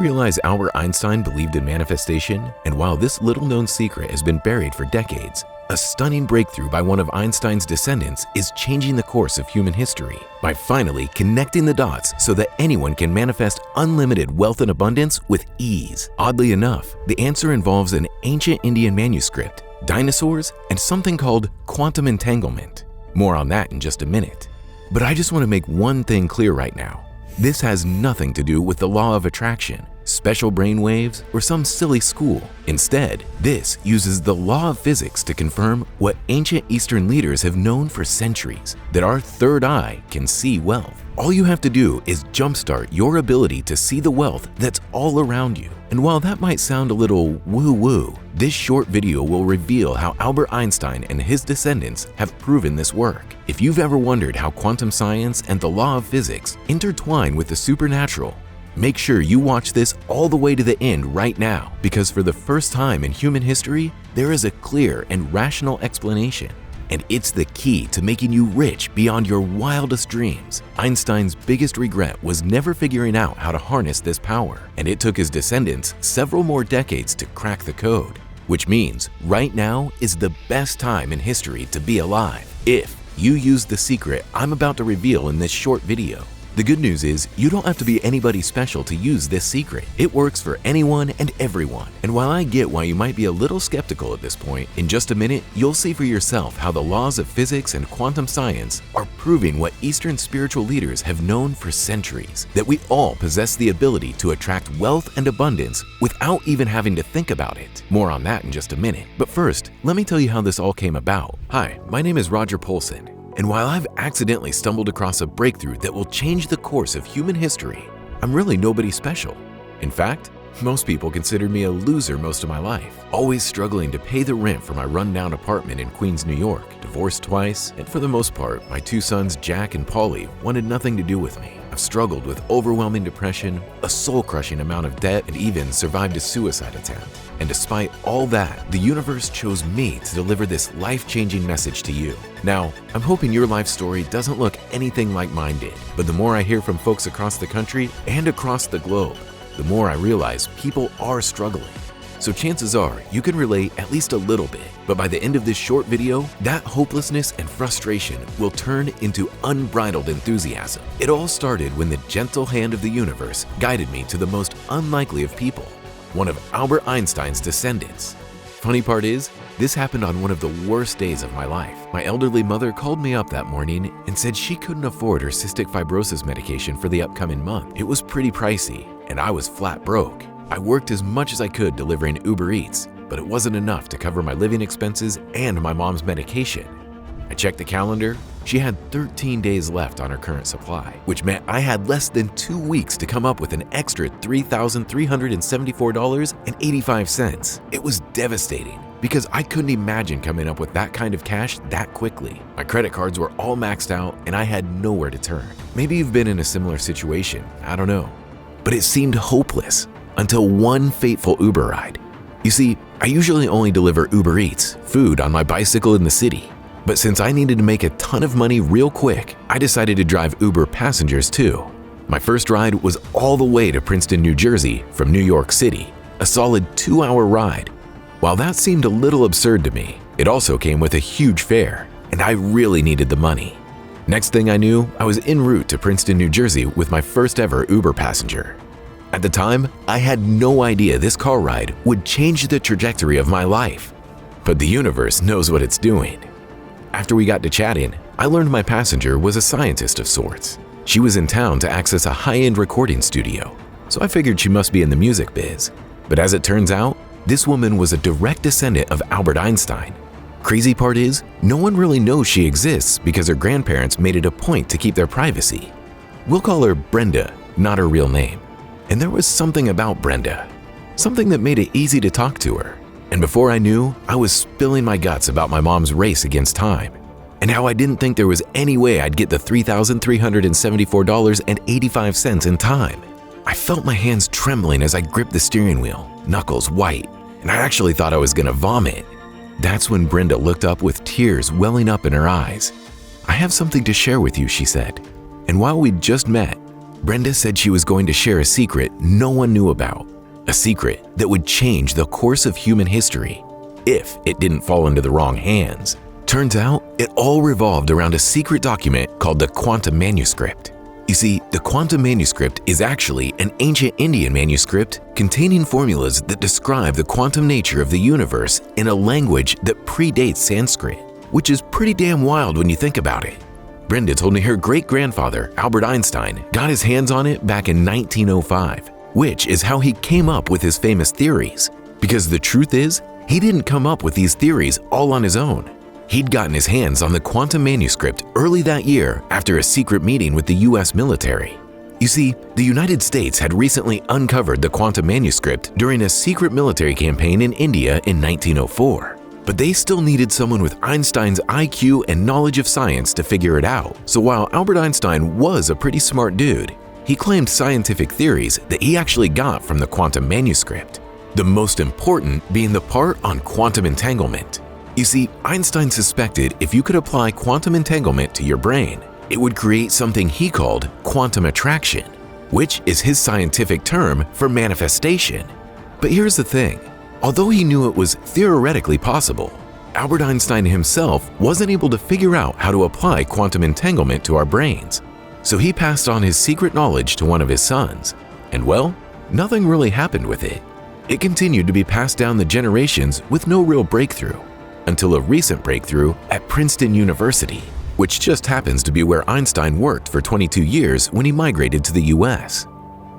realize Albert Einstein believed in manifestation? And while this little-known secret has been buried for decades, a stunning breakthrough by one of Einstein's descendants is changing the course of human history by finally connecting the dots so that anyone can manifest unlimited wealth and abundance with ease. Oddly enough, the answer involves an ancient Indian manuscript, dinosaurs, and something called quantum entanglement. More on that in just a minute. But I just want to make one thing clear right now. This has nothing to do with the law of attraction, special brainwaves, or some silly school. Instead, this uses the law of physics to confirm what ancient Eastern leaders have known for centuries, that our third eye can see wealth. All you have to do is jumpstart your ability to see the wealth that's all around you. And while that might sound a little woo-woo, this short video will reveal how Albert Einstein and his descendants have proven this work. If you've ever wondered how quantum science and the law of physics intertwine with the supernatural, make sure you watch this all the way to the end right now, because for the first time in human history, there is a clear and rational explanation. And it's the key to making you rich beyond your wildest dreams. Einstein's biggest regret was never figuring out how to harness this power, and it took his descendants several more decades to crack the code. Which means right now is the best time in history to be alive, if you use the secret I'm about to reveal in this short video. The good news is you don't have to be anybody special to use this secret. It works for anyone and everyone. And while I get why you might be a little skeptical at this point, in just a minute, you'll see for yourself how the laws of physics and quantum science are proving what Eastern spiritual leaders have known for centuries, that we all possess the ability to attract wealth and abundance without even having to think about it. More on that in just a minute. But first, let me tell you how this all came about. Hi, my name is Roger Polson. And while I've accidentally stumbled across a breakthrough that will change the course of human history, I'm really nobody special. In fact, most people considered me a loser most of my life, always struggling to pay the rent for my rundown apartment in Queens, New York, divorced twice, and for the most part, my two sons Jack and Polly wanted nothing to do with me. I've struggled with overwhelming depression, a soul-crushing amount of debt, and even survived a suicide attempt. And despite all that, the universe chose me to deliver this life-changing message to you. Now, I'm hoping your life story doesn't look anything like mine did, but the more I hear from folks across the country and across the globe, the more I realize people are struggling. So chances are you can relate at least a little bit, but by the end of this short video, that hopelessness and frustration will turn into unbridled enthusiasm. It all started when the gentle hand of the universe guided me to the most unlikely of people, one of Albert Einstein's descendants. Funny part is, this happened on one of the worst days of my life. My elderly mother called me up that morning and said she couldn't afford her cystic fibrosis medication for the upcoming month. It was pretty pricey, and I was flat broke. I worked as much as I could delivering Uber Eats, but it wasn't enough to cover my living expenses and my mom's medication. I checked the calendar. She had 13 days left on her current supply, which meant I had less than 2 weeks to come up with an extra $3,374.85. It was devastating because I couldn't imagine coming up with that kind of cash that quickly. My credit cards were all maxed out and I had nowhere to turn. Maybe you've been in a similar situation, I don't know. But it seemed hopeless until one fateful Uber ride. You see, I usually only deliver Uber Eats, food on my bicycle in the city. But since I needed to make a ton of money real quick, I decided to drive Uber passengers too. My first ride was all the way to Princeton, New Jersey from New York City, a solid 2-hour ride. While that seemed a little absurd to me, it also came with a huge fare, and I really needed the money. Next thing I knew, I was en route to Princeton, New Jersey with my first ever Uber passenger. At the time, I had no idea this car ride would change the trajectory of my life. But the universe knows what it's doing. After we got to chatting, I learned my passenger was a scientist of sorts. She was in town to access a high-end recording studio, so I figured she must be in the music biz. But as it turns out, this woman was a direct descendant of Albert Einstein. Crazy part is, no one really knows she exists because her grandparents made it a point to keep their privacy. We'll call her Brenda, not her real name. And there was something about Brenda, something that made it easy to talk to her. And before I knew, I was spilling my guts about my mom's race against time, and how I didn't think there was any way I'd get the $3,374.85 in time. I felt my hands trembling as I gripped the steering wheel, knuckles white, and I actually thought I was gonna vomit. That's when Brenda looked up with tears welling up in her eyes. "I have something to share with you," she said. And while we'd just met, Brenda said she was going to share a secret no one knew about, a secret that would change the course of human history if it didn't fall into the wrong hands. Turns out, it all revolved around a secret document called the Quantum Manuscript. You see, the Quantum Manuscript is actually an ancient Indian manuscript containing formulas that describe the quantum nature of the universe in a language that predates Sanskrit, which is pretty damn wild when you think about it. Brenda told me her great-grandfather, Albert Einstein, got his hands on it back in 1905, which is how he came up with his famous theories. Because the truth is, he didn't come up with these theories all on his own. He'd gotten his hands on the Quantum Manuscript early that year after a secret meeting with the US military. You see, the United States had recently uncovered the Quantum Manuscript during a secret military campaign in India in 1904. But they still needed someone with Einstein's IQ and knowledge of science to figure it out. So while Albert Einstein was a pretty smart dude, he claimed scientific theories that he actually got from the Quantum Manuscript. The most important being the part on quantum entanglement. You see, Einstein suspected if you could apply quantum entanglement to your brain, it would create something he called quantum attraction, which is his scientific term for manifestation. But here's the thing. Although he knew it was theoretically possible, Albert Einstein himself wasn't able to figure out how to apply quantum entanglement to our brains. So he passed on his secret knowledge to one of his sons. And well, nothing really happened with it. It continued to be passed down the generations with no real breakthrough, until a recent breakthrough at Princeton University, which just happens to be where Einstein worked for 22 years when he migrated to the US.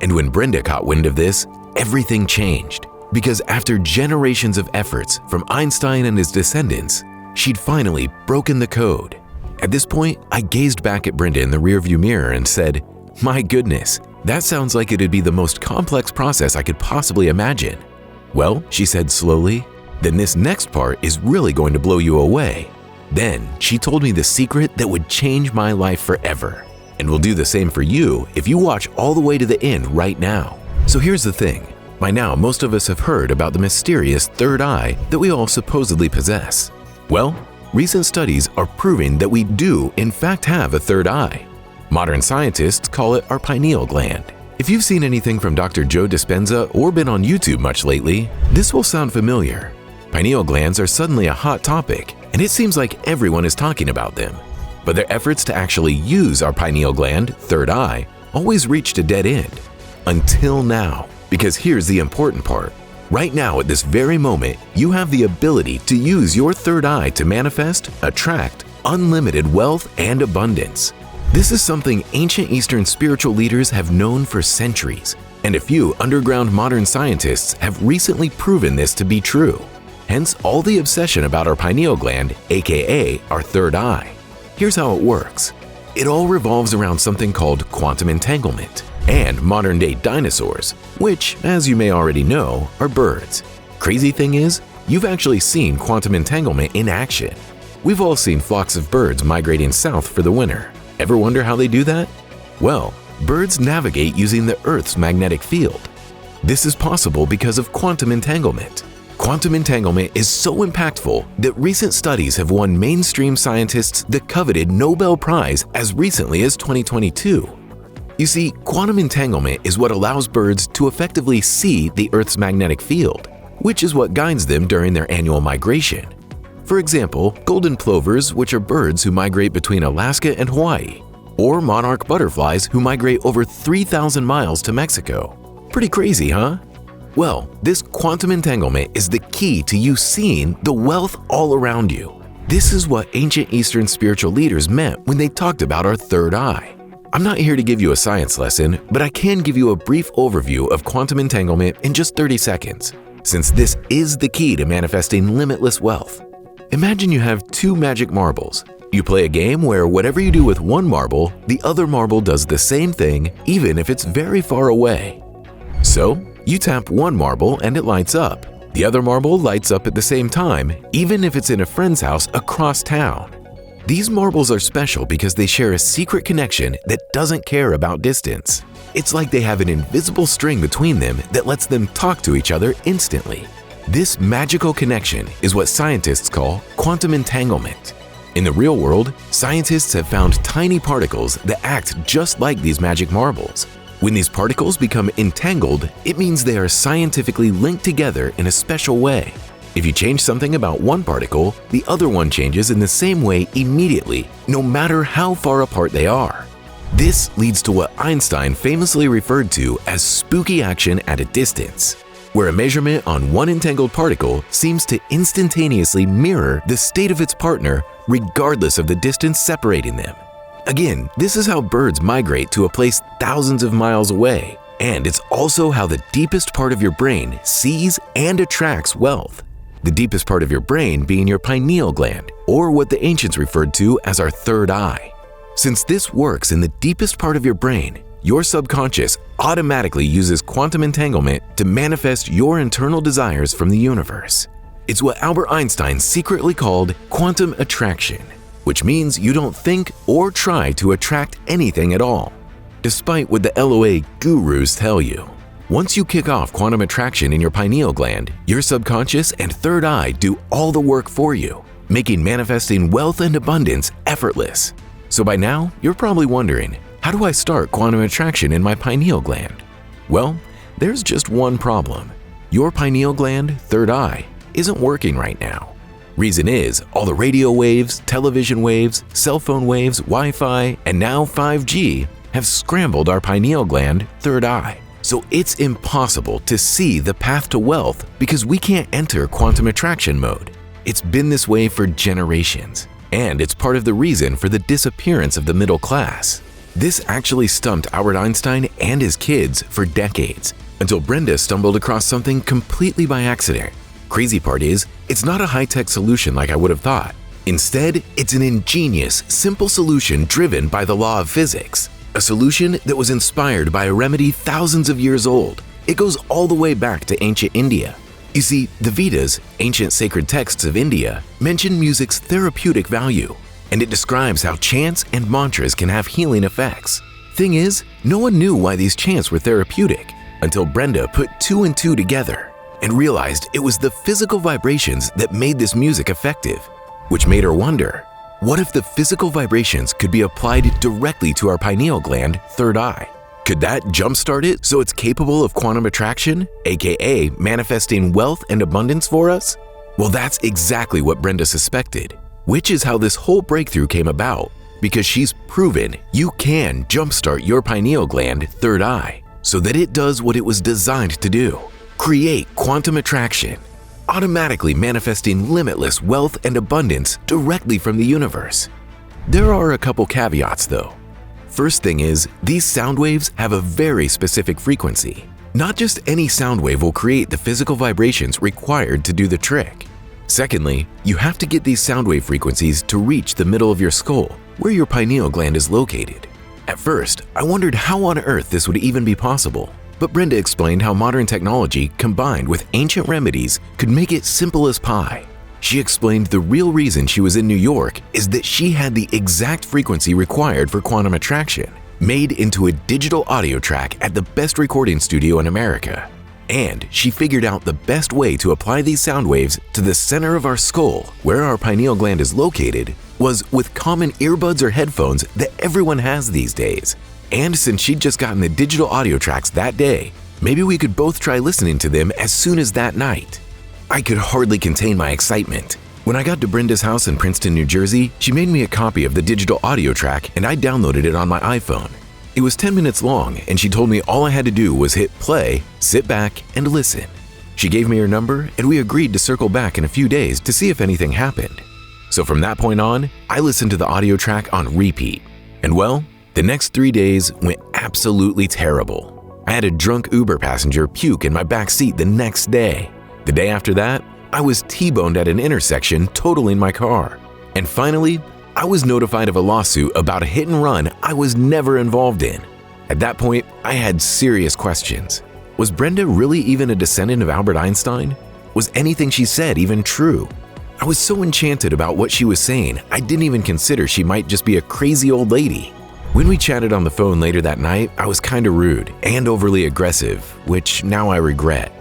And when Brenda caught wind of this, everything changed. Because after generations of efforts from Einstein and his descendants, she'd finally broken the code. At this point, I gazed back at Brenda in the rearview mirror and said, "My goodness, that sounds like it'd be the most complex process I could possibly imagine." "Well," she said slowly, "then this next part is really going to blow you away." Then she told me the secret that would change my life forever, and will do the same for you if you watch all the way to the end right now. So here's the thing. By now, most of us have heard about the mysterious third eye that we all supposedly possess. Well, recent studies are proving that we do in fact have a third eye. Modern scientists call it our pineal gland. If you've seen anything from Dr. Joe Dispenza or been on YouTube much lately, this will sound familiar. Pineal glands are suddenly a hot topic, and it seems like everyone is talking about them. But their efforts to actually use our pineal gland, third eye, always reached a dead end. Until now. Because here's the important part. Right now, at this very moment, you have the ability to use your third eye to manifest, attract unlimited wealth and abundance. This is something ancient Eastern spiritual leaders have known for centuries, and a few underground modern scientists have recently proven this to be true. Hence all the obsession about our pineal gland, aka our third eye. Here's how it works. It all revolves around something called quantum entanglement and modern-day dinosaurs, which, as you may already know, are birds. Crazy thing is, you've actually seen quantum entanglement in action. We've all seen flocks of birds migrating south for the winter. Ever wonder how they do that? Well, birds navigate using the Earth's magnetic field. This is possible because of quantum entanglement. Quantum entanglement is so impactful that recent studies have won mainstream scientists the coveted Nobel Prize as recently as 2022. You see, quantum entanglement is what allows birds to effectively see the Earth's magnetic field, which is what guides them during their annual migration. For example, golden plovers, which are birds who migrate between Alaska and Hawaii, or monarch butterflies who migrate over 3,000 miles to Mexico. Pretty crazy, huh? Well, this quantum entanglement is the key to you seeing the wealth all around you. This is what ancient Eastern spiritual leaders meant when they talked about our third eye. I'm not here to give you a science lesson, but I can give you a brief overview of quantum entanglement in just 30 seconds, since this is the key to manifesting limitless wealth. Imagine you have two magic marbles. You play a game where whatever you do with one marble, the other marble does the same thing, even if it's very far away. So, you tap one marble and it lights up. The other marble lights up at the same time, even if it's in a friend's house across town. These marbles are special because they share a secret connection that doesn't care about distance. It's like they have an invisible string between them that lets them talk to each other instantly. This magical connection is what scientists call quantum entanglement. In the real world, scientists have found tiny particles that act just like these magic marbles. When these particles become entangled, it means they are scientifically linked together in a special way. If you change something about one particle, the other one changes in the same way immediately, no matter how far apart they are. This leads to what Einstein famously referred to as spooky action at a distance, where a measurement on one entangled particle seems to instantaneously mirror the state of its partner regardless of the distance separating them. Again, this is how birds migrate to a place thousands of miles away, and it's also how the deepest part of your brain sees and attracts wealth. The deepest part of your brain being your pineal gland, or what the ancients referred to as our third eye. Since this works in the deepest part of your brain, your subconscious automatically uses quantum entanglement to manifest your internal desires from the universe. It's what Albert Einstein secretly called quantum attraction, which means you don't think or try to attract anything at all, despite what the LOA gurus tell you. Once you kick off quantum attraction in your pineal gland, your subconscious and third eye do all the work for you, making manifesting wealth and abundance effortless. So by now, you're probably wondering, how do I start quantum attraction in my pineal gland? Well, there's just one problem. Your pineal gland, third eye, isn't working right now. Reason is, all the radio waves, television waves, cell phone waves, Wi-Fi, and now 5G have scrambled our pineal gland, third eye. So it's impossible to see the path to wealth because we can't enter quantum attraction mode. It's been this way for generations, and it's part of the reason for the disappearance of the middle class. This actually stumped Albert Einstein and his kids for decades, until Brenda stumbled across something completely by accident. Crazy part is, it's not a high-tech solution like I would have thought. Instead, it's an ingenious, simple solution driven by the law of physics. A solution that was inspired by a remedy thousands of years old. It goes all the way back to ancient India. You see, the Vedas, ancient sacred texts of India, mention music's therapeutic value, and it describes how chants and mantras can have healing effects. Thing is, no one knew why these chants were therapeutic until Brenda put two and two together and realized it was the physical vibrations that made this music effective, which made her wonder, what if the physical vibrations could be applied directly to our pineal gland, third eye? Could that jumpstart it so it's capable of quantum attraction, aka manifesting wealth and abundance for us? Well, that's exactly what Brenda suspected, which is how this whole breakthrough came about, because she's proven you can jumpstart your pineal gland, third eye, so that it does what it was designed to do, create quantum attraction, automatically manifesting limitless wealth and abundance directly from the universe. There are a couple caveats though. First thing is, these sound waves have a very specific frequency. Not just any sound wave will create the physical vibrations required to do the trick. Secondly, you have to get these sound wave frequencies to reach the middle of your skull, where your pineal gland is located. At first, I wondered how on earth this would even be possible, but Brenda explained how modern technology combined with ancient remedies could make it simple as pie. She explained the real reason she was in New York is that she had the exact frequency required for quantum attraction, made into a digital audio track at the best recording studio in America. And she figured out the best way to apply these sound waves to the center of our skull, where our pineal gland is located, was with common earbuds or headphones that everyone has these days. And since she'd just gotten the digital audio tracks that day, maybe we could both try listening to them as soon as that night. I could hardly contain my excitement. When I got to Brenda's house in Princeton, New Jersey, she made me a copy of the digital audio track and I downloaded it on my iPhone. It was 10 minutes long and she told me all I had to do was hit play, sit back, and listen. She gave me her number and we agreed to circle back in a few days to see if anything happened. So from that point on, I listened to the audio track on repeat. And well, the next 3 days went absolutely terrible. I had a drunk Uber passenger puke in my back seat the next day. The day after that, I was T-boned at an intersection totaling my car. And finally, I was notified of a lawsuit about a hit and run I was never involved in. At that point, I had serious questions. Was Brenda really even a descendant of Albert Einstein? Was anything she said even true? I was so enchanted about what she was saying, I didn't even consider she might just be a crazy old lady. When we chatted on the phone later that night, I was kinda rude and overly aggressive, which now I regret.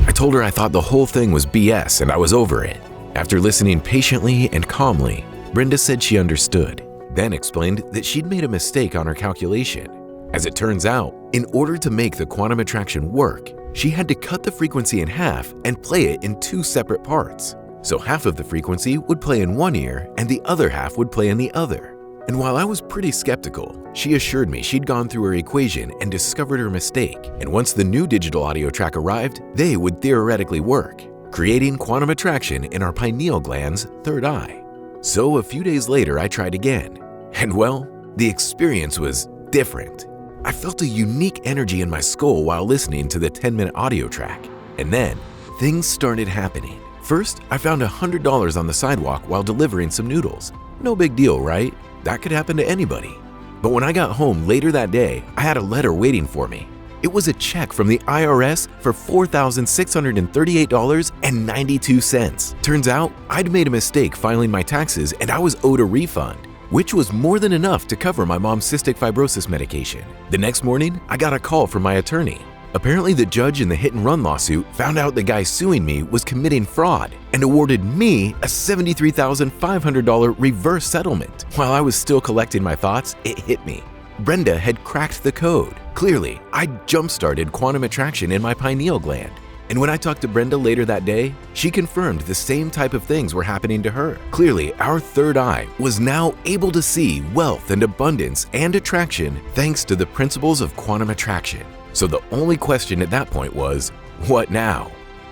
I told her I thought the whole thing was BS and I was over it. After listening patiently and calmly, Brenda said she understood, then explained that she'd made a mistake on her calculation. As it turns out, in order to make the quantum attraction work, she had to cut the frequency in half and play it in two separate parts. So half of the frequency would play in one ear and the other half would play in the other. And while I was pretty skeptical, she assured me she'd gone through her equation and discovered her mistake, and once the new digital audio track arrived, they would theoretically work, creating quantum attraction in our pineal gland's third eye. So a few days later, I tried again, and well, the experience was different. I felt a unique energy in my skull while listening to the 10-minute audio track, and then things started happening. First, I found $100 on the sidewalk while delivering some noodles. No big deal, right? That could happen to anybody. But when I got home later that day, I had a letter waiting for me. It was a check from the IRS for $4,638.92. Turns out, I'd made a mistake filing my taxes and I was owed a refund, which was more than enough to cover my mom's cystic fibrosis medication. The next morning, I got a call from my attorney. Apparently, the judge in the hit-and-run lawsuit found out the guy suing me was committing fraud and awarded me a $73,500 reverse settlement. While I was still collecting my thoughts, it hit me. Brenda had cracked the code. Clearly, I'd jump-started quantum attraction in my pineal gland. And when I talked to Brenda later that day, she confirmed the same type of things were happening to her. Clearly, our third eye was now able to see wealth and abundance and attraction thanks to the principles of quantum attraction. So the only question at that point was, what now?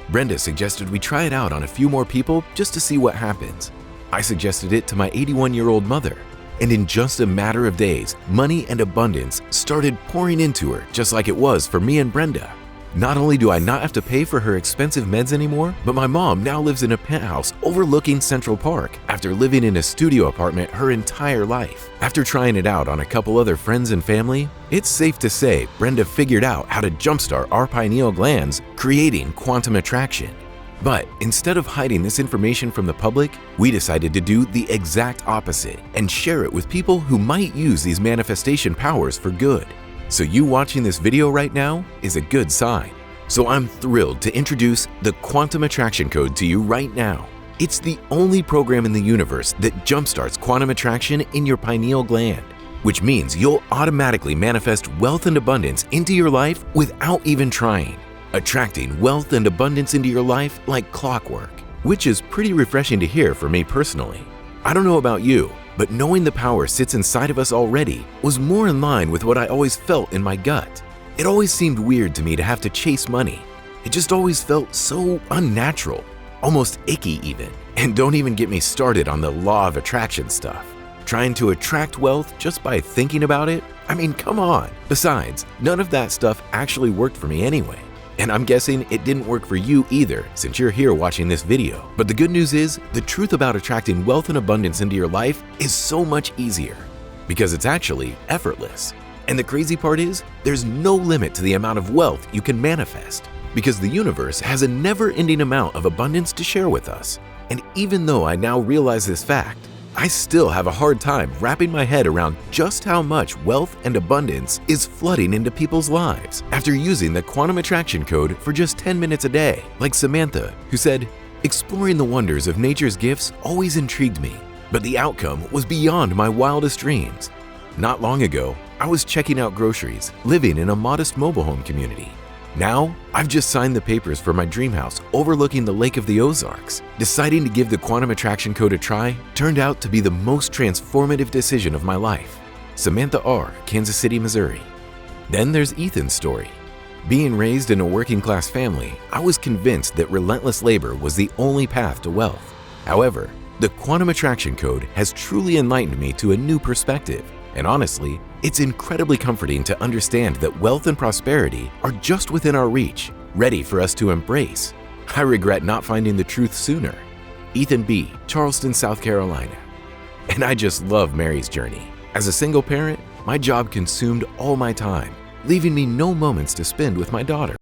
Brenda suggested we try it out on a few more people just to see what happens. I suggested it to my 81-year-old mother, and in just a matter of days, money and abundance started pouring into her just like it was for me and Brenda. Not only do I not have to pay for her expensive meds anymore, but my mom now lives in a penthouse overlooking Central Park after living in a studio apartment her entire life. After trying it out on a couple other friends and family, it's safe to say Brenda figured out how to jumpstart our pineal glands, creating quantum attraction. But instead of hiding this information from the public, we decided to do the exact opposite and share it with people who might use these manifestation powers for good. So you watching this video right now is a good sign. So I'm thrilled to introduce the Quantum Attraction Code to you right now. It's the only program in the universe that jumpstarts quantum attraction in your pineal gland, which means you'll automatically manifest wealth and abundance into your life without even trying, attracting wealth and abundance into your life like clockwork, which is pretty refreshing to hear for me personally. I don't know about you, but knowing the power sits inside of us already was more in line with what I always felt in my gut. It always seemed weird to me to have to chase money. It just always felt so unnatural, almost icky even. And don't even get me started on the law of attraction stuff. Trying to attract wealth just by thinking about it? I mean, come on. Besides, none of that stuff actually worked for me anyway. And I'm guessing it didn't work for you either since you're here watching this video. But the good news is, the truth about attracting wealth and abundance into your life is so much easier because it's actually effortless. And the crazy part is, there's no limit to the amount of wealth you can manifest because the universe has a never-ending amount of abundance to share with us. And even though I now realize this fact, I still have a hard time wrapping my head around just how much wealth and abundance is flooding into people's lives after using the Quantum Attraction Code for just 10 minutes a day, like Samantha, who said, "Exploring the wonders of nature's gifts always intrigued me, but the outcome was beyond my wildest dreams. Not long ago, I was checking out groceries, living in a modest mobile home community. Now, I've just signed the papers for my dream house overlooking the Lake of the Ozarks. Deciding to give the Quantum Attraction Code a try turned out to be the most transformative decision of my life." Samantha R., Kansas City, Missouri. Then there's Ethan's story. Being raised in a working-class family, I was convinced that relentless labor was the only path to wealth. However, the Quantum Attraction Code has truly enlightened me to a new perspective. And honestly, it's incredibly comforting to understand that wealth and prosperity are just within our reach, ready for us to embrace. I regret not finding the truth sooner. Ethan B., Charleston, South Carolina. And I just love Mary's journey. As a single parent, my job consumed all my time, leaving me no moments to spend with my daughter.